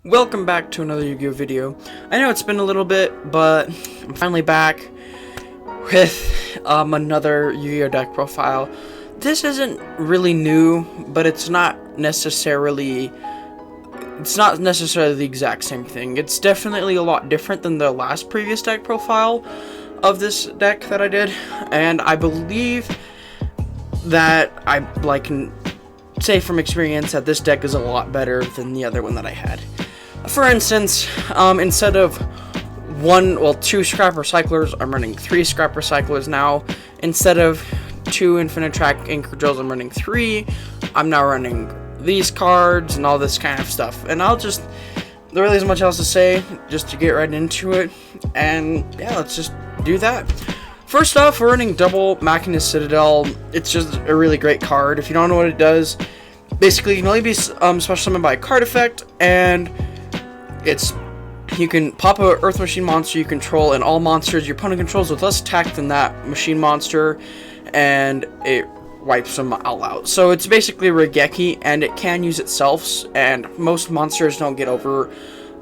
Welcome back to another Yu-Gi-Oh video. I know it's been a little bit, but I'm finally back with another Yu-Gi-Oh deck profile. This isn't really new, but it's not necessarily the exact same thing. It's definitely a lot different than the last previous deck profile of this deck that I did, and I believe that I can say from experience that this deck is a lot better than the other one that I had. For instance, instead of two Scrap Recyclers, I'm running 3 Scrap Recyclers now. Instead of 2 Infinite Track Anchor Drills, I'm running 3. I'm now running these cards and all this kind of stuff. And there really isn't much else to say, just to get right into it. And yeah, let's just do that. First off, we're running double Machinist Citadel. It's just a really great card. If you don't know what it does, basically you can only be special summoned by a card effect, and you can pop a Earth Machine monster you control, and all monsters your opponent controls with less attack than that machine monster, and it wipes them all out. So it's basically Raigeki, and it can use itself, and most monsters don't get over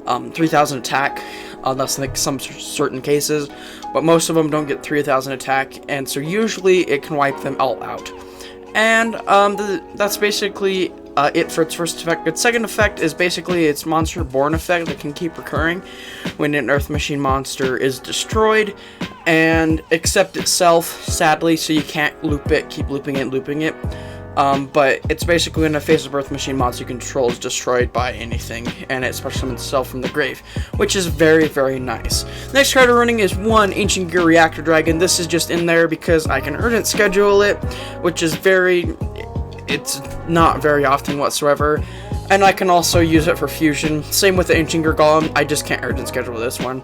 3,000 attack, unless in some certain cases, but most of them don't get 3,000 attack, and so usually it can wipe them all out. And that's basically it for its first effect. Its second effect is basically its Monster Born effect that can keep recurring when an Earth Machine monster is destroyed, and accept itself, sadly, so you can't keep looping it. But it's basically when a face of Earth Machine monster you control is destroyed by anything, and it special summons itself from the grave, which is very, very nice. Next card we're running is 1 Ancient Gear Reactor Dragon. This is just in there because I can urgent schedule it, which is it's not very often whatsoever, and I can also use it for fusion. Same with the Ancient Gear Golem, I just can't urgent schedule this one.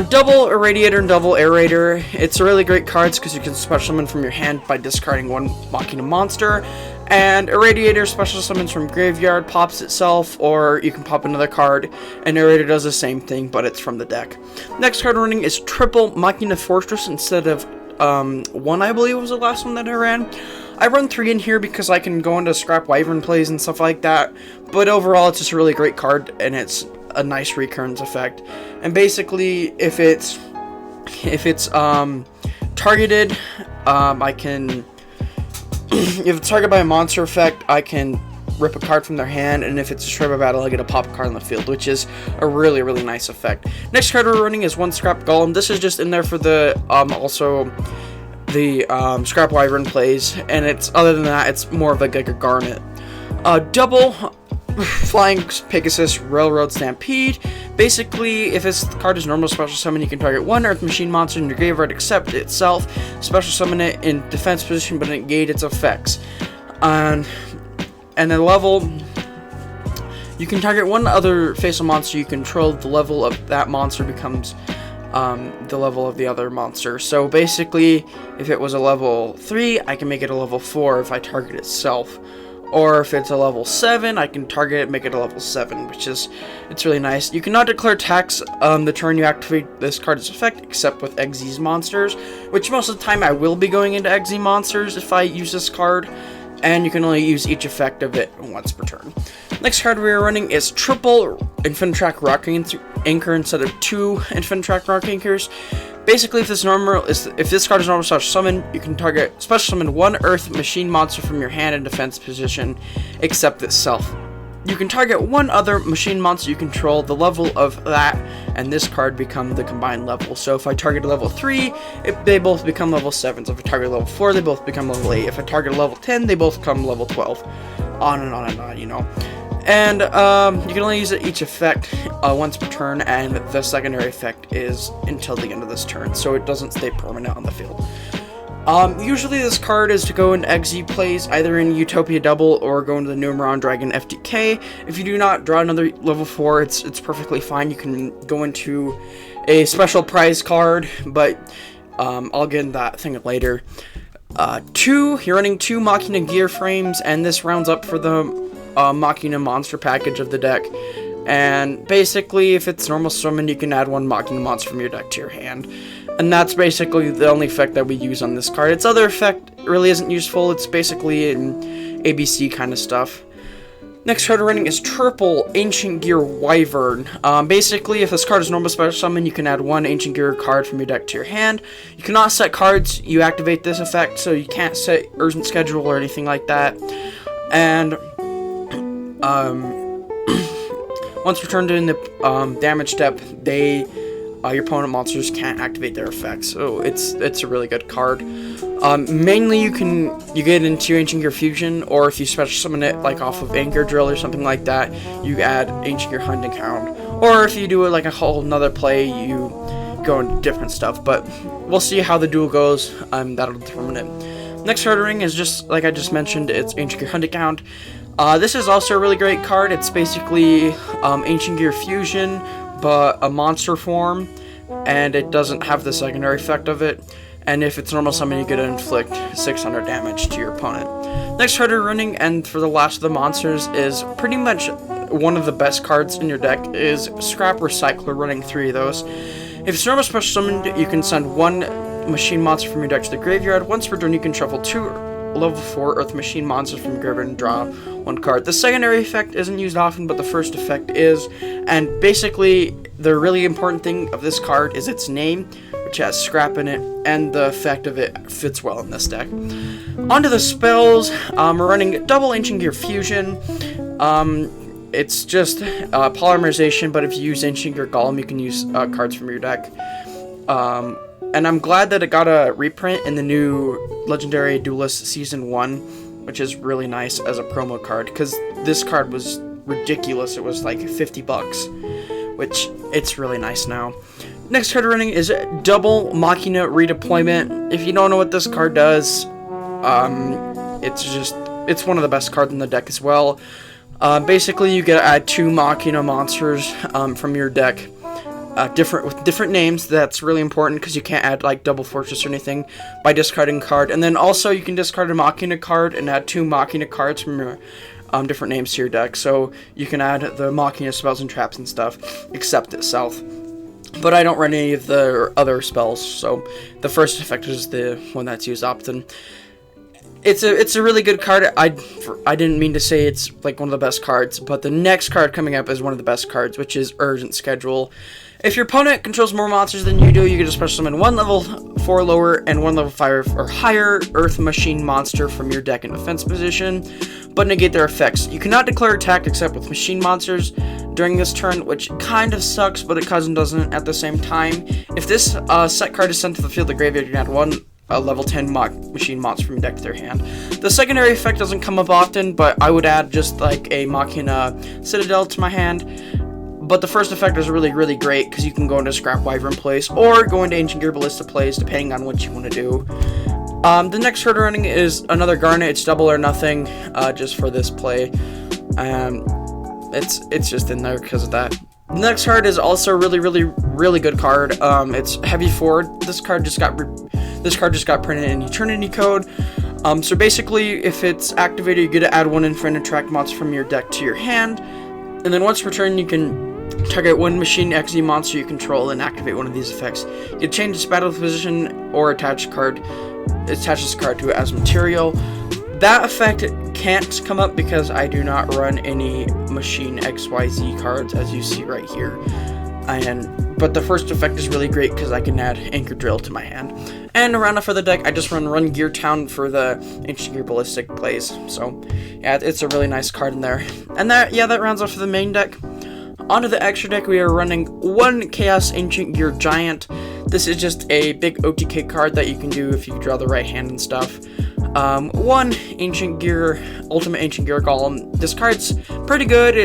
Double Irradiator and double Aerator. It's a really great cards because you can special summon from your hand by discarding 1 Machina monster, and Irradiator special summons from graveyard, pops itself, or you can pop another card, and Aerator does the same thing, but it's from the deck. Next card running is triple Machina Fortress instead of 1, I believe was the last one that I ran. I run 3 in here because I can go into Scrap Wyvern plays and stuff like that, but overall it's just a really great card, and it's a nice recurrence effect. And basically, if it's targeted, I can if it's targeted by a monster effect, I can rip a card from their hand, and if it's destroyed by battle, I get a pop card on the field, which is a really, really nice effect. Next card we're running is 1 Scrap Golem. This is just in there for the Scrap Wyvern plays, and other than that, it's more of like a Garnet. Double Flying Pegasus Railroad Stampede. Basically, if this card is normal special summon, you can target 1 Earth Machine monster in your graveyard, accept itself, special summon it in defense position, but negate its effects. And then level, you can target 1 other face-up monster you control. The level of that monster becomes the level of the other monster. So basically, if it was a level 3, I can make it a level 4 if I target itself. Or if it's a level 7, I can target it, make it a level 7, it's really nice. You cannot declare attacks the turn you activate this card's effect, except with Xyz monsters, which most of the time I will be going into Xyz monsters if I use this card, and you can only use each effect of it once per turn. Next card we are running is triple Infinite Track Rock Anchor instead of 2 Infinite Track Rock Anchors. Basically, if this card is normal special summon, you can special summon 1 Earth Machine monster from your hand in defense position, except itself. You can target 1 other machine monster you control. The level of that and this card become the combined level. So if I target a level 3, they both become level 7. So if I target a level 4, they both become level 8. If I target a level 10, they both become level 12. On and on and on, you know. And you can only use each effect once per turn, and the secondary effect is until the end of this turn, so it doesn't stay permanent on the field. Usually this card is to go into Xyz plays, either in Utopia Double or go into the Numeron Dragon FTK. If you do not draw another level 4, it's perfectly fine. You can go into a special prize card, but I'll get into that thing later. You're running 2 Machina Gear Frames, and this rounds up for the Machina monster package of the deck. And basically, if it's normal summon, you can add 1 Machina monster from your deck to your hand. And that's basically the only effect that we use on this card. Its other effect really isn't useful. It's basically an ABC kind of stuff. Next card running is triple Ancient Gear Wyvern. Basically, if this card is normal special summon, you can add one Ancient Gear card from your deck to your hand. You cannot set cards, you activate this effect, so you can't set Urgent Schedule or anything like that. And, once returned in the damage step, your opponent monsters can't activate their effects, so it's a really good card. Mainly you get into Ancient Gear Fusion, or if you special summon it like off of Anchor Drill or something like that, you add Ancient Gear Hunting Hound. Or if you do it like a whole another play, you go into different stuff. But we'll see how the duel goes. That'll determine it. Next card ring is just like I just mentioned. It's Ancient Gear Hunting Hound. This is also a really great card. It's basically Ancient Gear Fusion, but a monster form, and it doesn't have the secondary effect of it. And if it's normal summon, you get to inflict 600 damage to your opponent. Next card you're running, and for the last of the monsters, is pretty much one of the best cards in your deck, is Scrap Recycler, running 3 of those. If it's normal special summoned, you can send one machine monster from your deck to the graveyard. Once per turn, you can shuffle 2 level 4 Earth Machine monsters from your graveyard and draw 1 card. The secondary effect isn't used often, but the first effect is. And basically, the really important thing of this card is its name, which has scrap in it, and the effect of it fits well in this deck. Onto the spells, we're running double Ancient Gear Fusion. It's just polymerization, but if you use Ancient Gear Golem, you can use cards from your deck. And I'm glad that it got a reprint in the new Legendary Duelist Season 1, which is really nice as a promo card, because this card was ridiculous. It was like $50, which it's really nice now. Next card running is double Machina Redeployment. If you don't know what this card does, it's one of the best cards in the deck as well. Basically, you get to add 2 Machina monsters from your deck, with different names. That's really important because you can't add like Double Fortress or anything by discarding a card. And then also you can discard a Machina card and add 2 Machina cards from your different names to your deck. So you can add the Machina spells and traps and stuff, except itself. But I don't run any of the other spells, so the first effect is the one that's used often. It's a really good card. I didn't mean to say it's like one of the best cards, but the next card coming up is one of the best cards, which is Urgent Schedule. If your opponent controls more monsters than you do, you get to special summon 1 level 4 lower and 1 level 5 or higher Earth Machine monster from your deck in defense position, but negate their effects. You cannot declare attack except with machine monsters during this turn, which kind of sucks, but it doesn't at the same time. If this set card is sent to the field of the graveyard, you can add 1 level 10 machine monster from your deck to their hand. The secondary effect doesn't come up often, but I would add just like a Machina Citadel to my hand. But the first effect is really, really great because you can go into Scrap Wyvern plays or go into Ancient Gear Ballista plays depending on what you want to do. The next card running is another Garnet. It's double or nothing, just for this play. It's just in there because of that. The next card is also a really, really, really good card. It's Heavy Forward. This card just got printed in Eternity Code. So basically, if it's activated, you get to add 1 Infinite Track monster from your deck to your hand, and then once per turn, you can target 1 Machine XZ monster you control and activate one of these effects. You change its battle position or attach this card to it as material. That effect can't come up because I do not run any Machine XYZ cards, as you see right here. But the first effect is really great because I can add Anchor Drill to my hand. And around off for the deck, I just run Gear Town for the Ancient Gear Ballistic plays. So yeah, it's a really nice card in there. And that rounds off for the main deck. Onto the extra deck, we are running 1 Chaos Ancient Gear Giant. This is just a big OTK card that you can do if you draw the right hand and stuff. 1 Ancient Gear, Ultimate Ancient Gear Golem. This card's pretty good.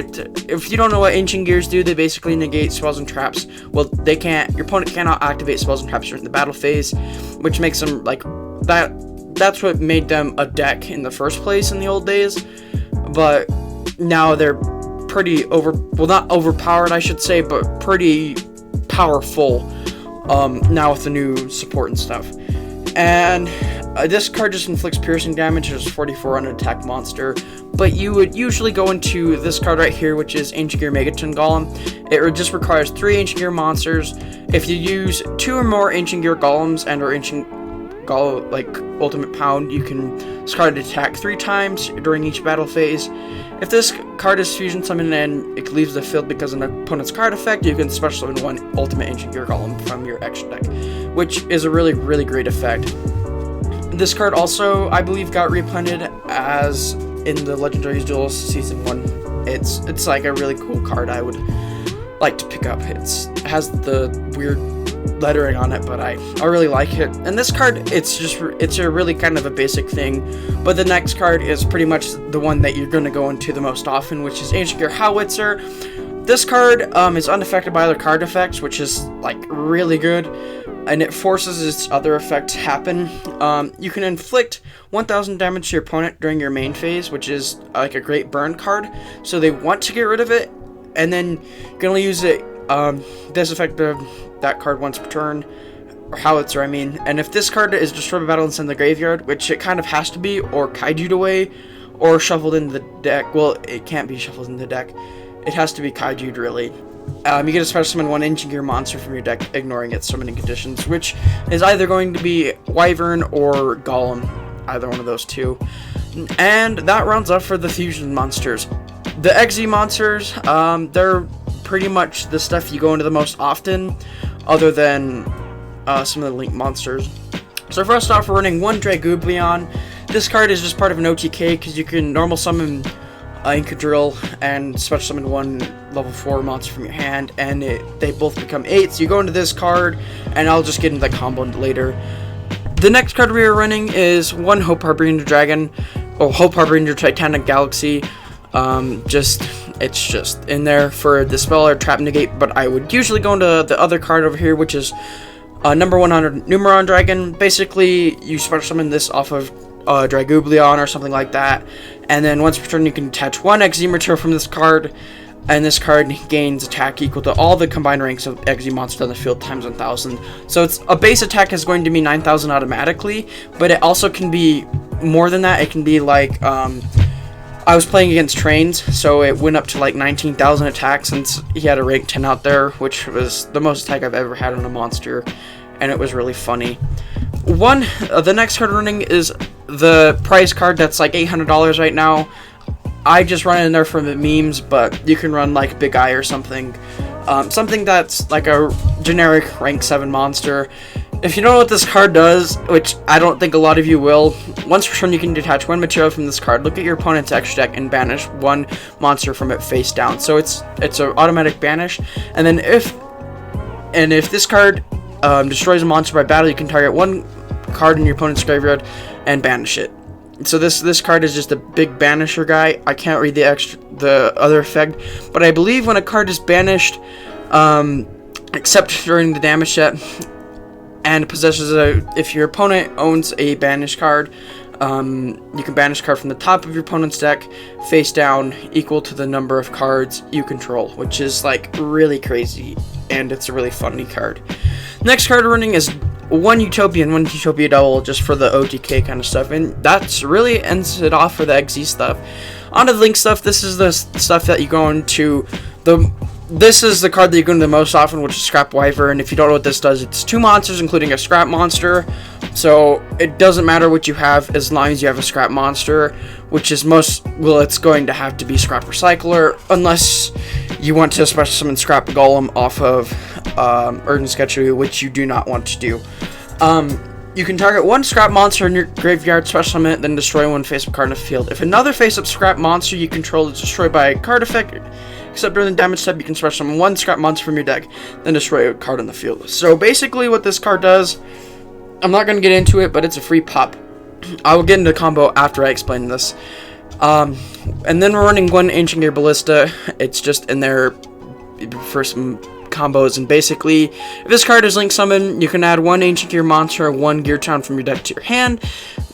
If you don't know what Ancient Gears do, they basically negate spells and traps. Well, your opponent cannot activate spells and traps during the battle phase, which makes them like that. That's what made them a deck in the first place in the old days. But now they're pretty not overpowered, I should say, but pretty powerful now with the new support and stuff. And this card just inflicts piercing damage. There's 44 on an attack monster, but you would usually go into this card right here, which is Ancient Gear Megaton Golem. It just requires 3 Ancient Gear monsters. If you use 2 or more Ancient Gear Golems and or Ancient Ultimate Pound, you can discard an attack 3 times during each battle phase. If this card is fusion summoned and it leaves the field because of an opponent's card effect, you can special summon 1 Ultimate Ancient Gear Golem from your extra deck, which is a really, really great effect. This card also, I believe, got reprinted as in the Legendaries Duels Season 1. It's like a really cool card I would like to pick up. It has the weird lettering on it, but I really like it. And this card, it's a really kind of a basic thing, but the next card is pretty much the one that you're going to go into the most often, which is Ancient Gear Howitzer. This card is unaffected by other card effects, which is like really good, and it forces its other effects to happen. You can inflict 1000 damage to your opponent during your main phase, which is like a great burn card, so they want to get rid of it, and then you can only use it, this effect of that card once per turn, or Howitzer I mean, and if this card is destroyed by battle and sent to the graveyard, which it kind of has to be, or kaiju'd away, or shuffled into the deck, well, it can't be shuffled into the deck, it has to be kaiju'd really. You get a special summon 1 Ancient Gear monster from your deck, ignoring its summoning conditions, which is either going to be Wyvern or Golem, either one of those two. And that rounds up for the fusion monsters. The XZ monsters, they're pretty much the stuff you go into the most often, other than some of the Link monsters. So first off, we're running 1 Dragooblion. This card is just part of an OTK because you can normal summon Incadrill and special summon 1 level 4 monster from your hand, and they both become 8, so you go into this card, and I'll just get into the combo later. The next card we are running is 1 Hope Harbinger Dragon, or Hope Harbinger Titanic Galaxy. It's just in there for Dispel or Trap Negate, but I would usually go into the other card over here, which is number 100 Numeron Dragon. Basically, you special summon this off of Dragooblion or something like that, and then once per turn you can attach 1 XZ material from this card, and this card gains attack equal to all the combined ranks of XZ monsters on the field times 1000. So it's a base attack is going to be 9000 automatically, but it also can be more than that. It can be like I was playing against Trains, so it went up to like 19,000 attack since he had a rank 10 out there, which was the most attack I've ever had on a monster, and it was really funny. The next card running is the price card that's like $800 right now. I just run it in there for the memes, but you can run like Big Eye or something. Something that's like a generic rank 7 monster. If you don't know what this card does, which I don't think a lot of you will, once per turn you can detach 1 material from this card, look at your opponent's extra deck, and banish 1 monster from it face down. So it's an automatic banish, and then if this card destroys a monster by battle, you can target 1 card in your opponent's graveyard and banish it. So this card is just a big banisher guy. I can't read the other effect, but I believe when a card is banished, except during the damage set, and possesses if your opponent owns a banish card, you can banish a card from the top of your opponent's deck, face down, equal to the number of cards you control, which is like really crazy, and it's a really funny card. Next card running is 1 Utopia and 1 Utopia Double, just for the OTK kind of stuff, and that's really ends it off for the XZ stuff. On to the Link stuff. This is the stuff that you go into this is the card that you go into the most often, which is Scrap Wyvern. And if you don't know what this does, it's 2 monsters, including a Scrap monster. So it doesn't matter what you have as long as you have a Scrap monster, which is it's going to have to be Scrap Recycler, unless you want to special summon Scrap Golem off of Urgent Sketchery, which you do not want to do. You can target 1 Scrap monster in your graveyard, special summon it, then destroy 1 face-up card in the field. If another face-up Scrap monster you control is destroyed by a card effect, except during the damage step, you can special summon 1 Scrap monster from your deck, then destroy a card on the field. So basically what this card does, I'm not going to get into it, but it's a free pop. I will get into the combo after I explain this. And then we're running 1 Ancient Gear Ballista. It's just in there for some combos, and basically if this card is link summon, you can add 1 Ancient Gear monster and 1 Gear Town from your deck to your hand.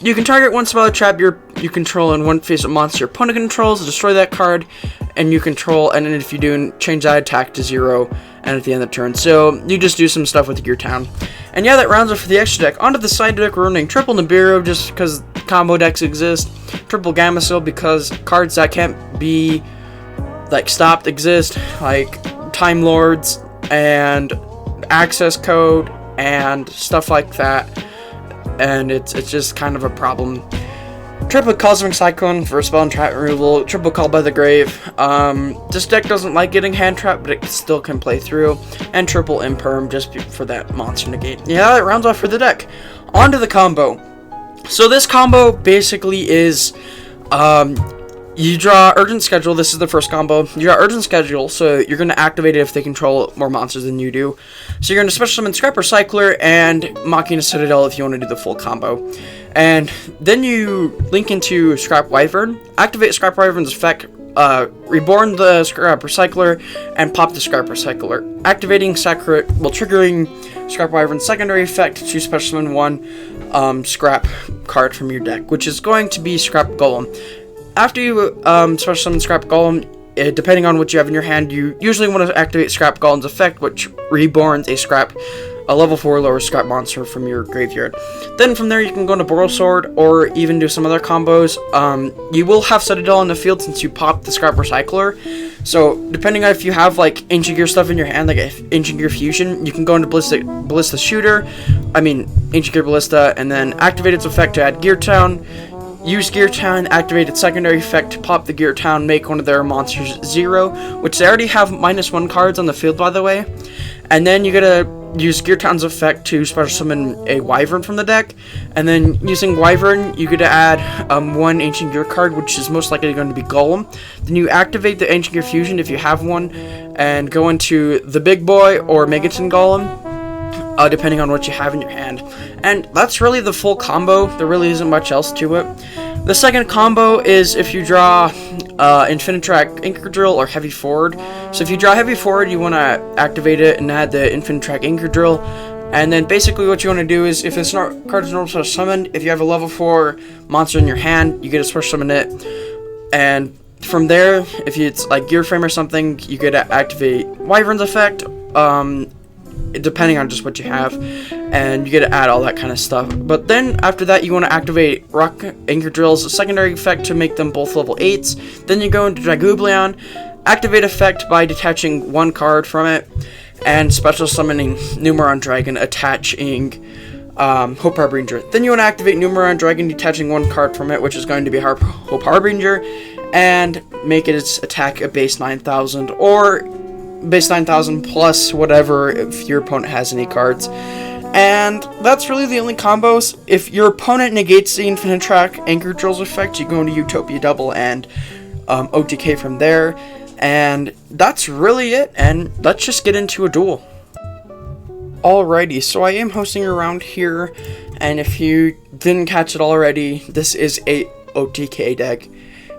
You can target 1 spell or trap you control and 1 face-up monster your opponent controls, destroy that card and you control, and then if you do, change that attack to 0 and at the end of the turn. So you just do some stuff with Gear Town. And yeah, that rounds up for the extra deck. Onto the side deck, we're running triple Nibiru just because combo decks exist, triple Gamecill because cards that can't be like stopped exist, like Time Lords and Access Code and stuff like that. and it's just kind of a problem. Triple Cosmic Cyclone for spell and trap removal. Triple Call by the Grave. This deck doesn't like getting hand trapped, but it still can play through. And triple Imperm just for that monster negate. Yeah, that rounds off for the deck. On to the combo. So this combo basically is, you draw Urgent Schedule. This is the first combo. You draw Urgent Schedule, so you're going to activate it if they control more monsters than you do. So you're going to special summon Scrap Recycler and Machina Citadel if you want to do the full combo. And then you link into Scrap Wyvern, activate Scrap Wyvern's effect, reborn the Scrap Recycler, and pop the Scrap Recycler. Activating triggering Scrap Wyvern's secondary effect to special summon one scrap card from your deck, which is going to be Scrap Golem. After you special summon Scrap Golem, depending on what you have in your hand, you usually want to activate Scrap Golem's effect, which reborns a level 4 lower scrap monster from your graveyard. Then from there you can go into Borrelsword or even do some other combos. You will have Citadel in the field since you popped the Scrap Recycler. So depending on if you have like Ancient Gear stuff in your hand, like Ancient Gear Fusion, you can go into Ancient Gear Ballista, and then activate its effect to add Gear Town. Use Gear Town, activate its secondary effect to pop the Gear Town, make one of their monsters 0, which they already have -1 cards on the field, by the way. And then you gotta use Gear Town's effect to special summon a Wyvern from the deck. And then using Wyvern, you get to add one Ancient Gear card, which is most likely going to be Golem. Then you activate the Ancient Gear Fusion if you have one, and go into the Big Boy or Megaton Golem, depending on what you have in your hand. And that's really the full combo. There really isn't much else to it. The second combo is if you draw Infinitrack Anchor Drill or Heavy Forward. So if you draw Heavy Forward, you want to activate it and add the Infinitrack Anchor Drill. And then basically what you want to do is, if this card is normal special summoned, if you have a level 4 monster in your hand, you get to special summon it. And from there, if it's like Gear Frame or something, you get to activate Wyvern's effect, depending on just what you have, and you get to add all that kind of stuff. But then after that, you want to activate Rock Anchor Drill's secondary effect to make them both level 8s. Then you go into Dragublion, activate effect by detaching one card from it, and special summoning Numeron Dragon, attaching Hope Harbinger. Then you want to activate Numeron Dragon, detaching one card from it, which is going to be Hope Harbinger, and make its attack a base 9,000, or base 9,000 plus whatever if your opponent has any cards. And that's really the only combos. If your opponent negates the Infinitrack Anchor Drill's effect, you go into Utopia Double and OTK from there. And that's really it, and let's just get into a duel. Alrighty, so I am hosting around here, and if you didn't catch it already, this is a OTK deck.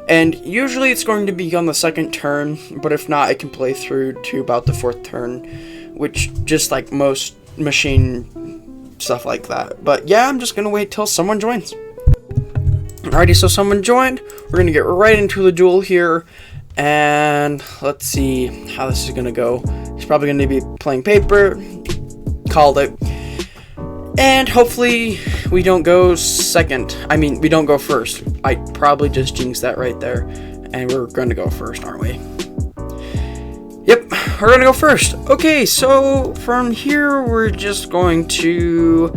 And usually it's going to be on the second turn, but if not, it can play through to about the 4th turn, which just like most machine stuff like that. But yeah, I'm just going to wait till someone joins. Alrighty, so someone joined. We're going to get right into the duel here, and let's see how this is going to go. He's probably going to be playing paper. Called it. And hopefully we don't go second. I mean, we don't go first. I probably just jinxed that right there. And we're going to go first, aren't we? Yep, we're going to go first. Okay, so from here, we're going to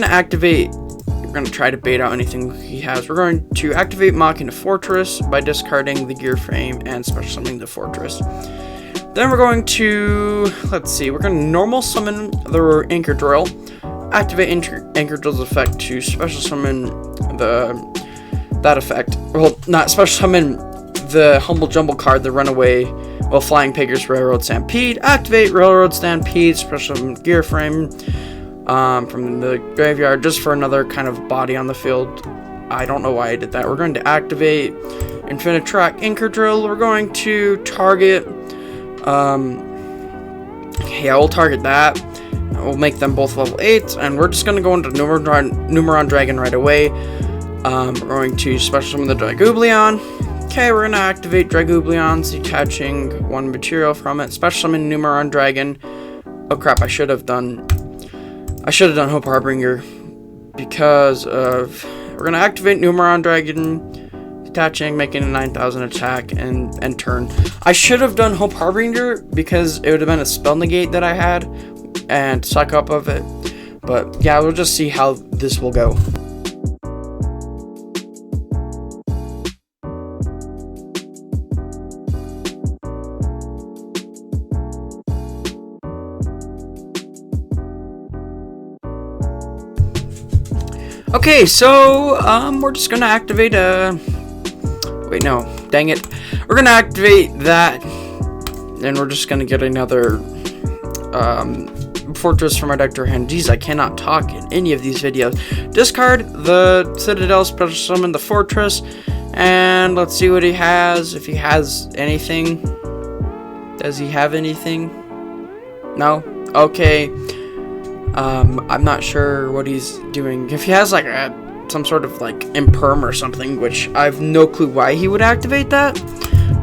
activate, we're going to try to bait out anything he has. We're going to activate Machina Fortress by discarding the Gear Frame and special summoning the Fortress. Then we're going to, let's see, we're going to normal summon the Anchor Drill, activate Anchor Drill's effect to special summon that effect. Well, not special summon the Humble Jumble card, the Runaway, Flying Pigger's Railroad Stampede, activate Railroad Stampede, special summon Gear Frame from the graveyard, just for another kind of body on the field. I don't know why I did that. We're going to activate Infinitrack Anchor Drill. We're going to target yeah, we'll target that. We'll make them both level 8, and we're just going to go into Numeron Dragon right away. We're going to special summon the Dragublion. Okay, we're going to activate Dragublion, detaching one material from it. Special summon Numeron Dragon. Oh crap, I should have done Hope Harbinger, because of, we're going to activate Numeron Dragon, attaching, making a 9,000 attack, and turn. I should have done Hope Harbinger because it would have been a spell negate that I had and suck up of it. But yeah, we'll just see how this will go. Okay, so we're just gonna activate wait, no, dang it. We're gonna activate that, and we're just gonna get another fortress from our deck to our hand. Jeez, I cannot talk in any of these videos. Discard the Citadel, special summon the fortress, and let's see what he has. If he has anything. Does he have anything? No? Okay. I'm not sure what he's doing. If he has like some sort of like imperm or something, which I have no clue why he would activate that,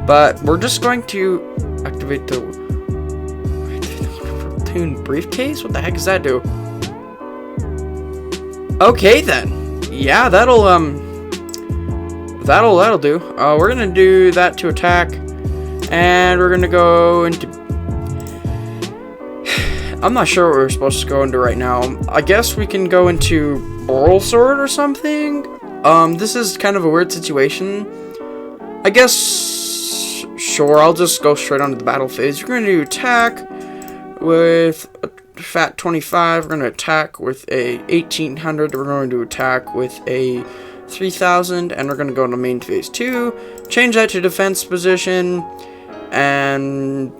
but we're just going to activate the Tune briefcase. What the heck does that do? Okay then, yeah, that'll do. We're gonna do that to attack, and we're gonna go into. I'm not sure what we're supposed to go into right now. I guess we can go into Oral Sword or something. This is kind of a weird situation. I guess, sure, I'll just go straight onto the battle phase. We're going to attack with a fat 25. We're going to attack with a 1800. We're going to attack with a 3000. And we're going to go into main phase 2. Change that to defense position. And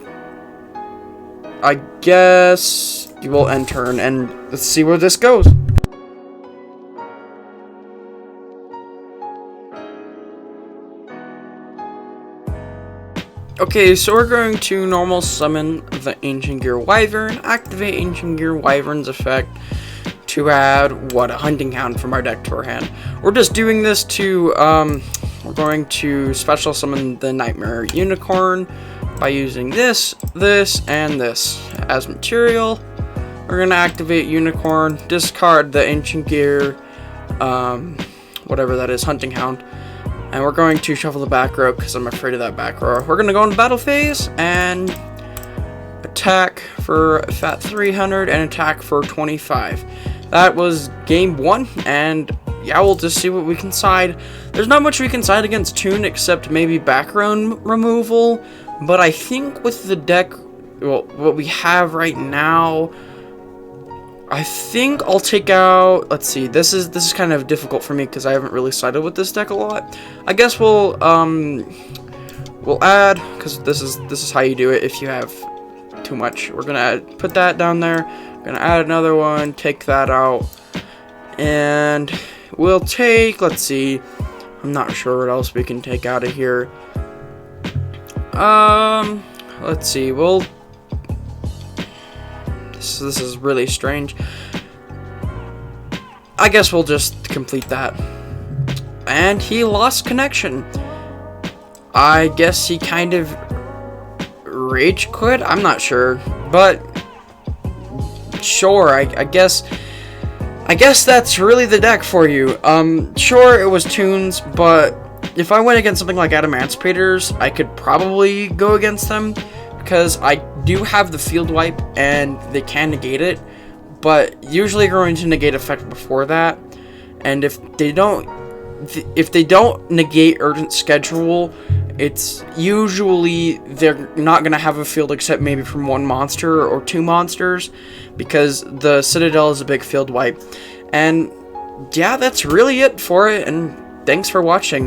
I guess you will end turn, and let's see where this goes. Okay, so we're going to normal summon the Ancient Gear Wyvern, activate Ancient Gear Wyvern's effect to add, a Hunting Hound from our deck to our hand. We're just doing this to, we're going to special summon the Nightmare Unicorn by using this, and this as material. We're gonna activate Unicorn, discard the Ancient Gear, whatever that is, Hunting Hound, and we're going to shuffle the back row because I'm afraid of that back row. We're gonna go into battle phase and attack for a fat 300 and attack for 25. That was game 1, and yeah, we'll just see what we can side. There's not much we can side against Tune except maybe background removal. But I think with the deck, well, what we have right now, I think I'll take out. Let's see. This is kind of difficult for me because I haven't really sided with this deck a lot. I guess we'll add, because this is how you do it if you have too much. We're gonna put that down there. We're gonna add another one. Take that out, and we'll take. Let's see. I'm not sure what else we can take out of here. Let's see, this is really strange. I guess we'll just complete that. And he lost connection. I guess he kind of rage quit? I'm not sure, but sure, I guess that's really the deck for you. Sure, it was Tunes, but if I went against something like Adamantipator's, I could probably go against them, because I do have the field wipe and they can negate it, but usually you're going to negate effect before that, and if they don't negate Urgent Schedule, it's usually they're not going to have a field except maybe from 1 monster or 2 monsters, because the Citadel is a big field wipe. And yeah, that's really it for it, and thanks for watching.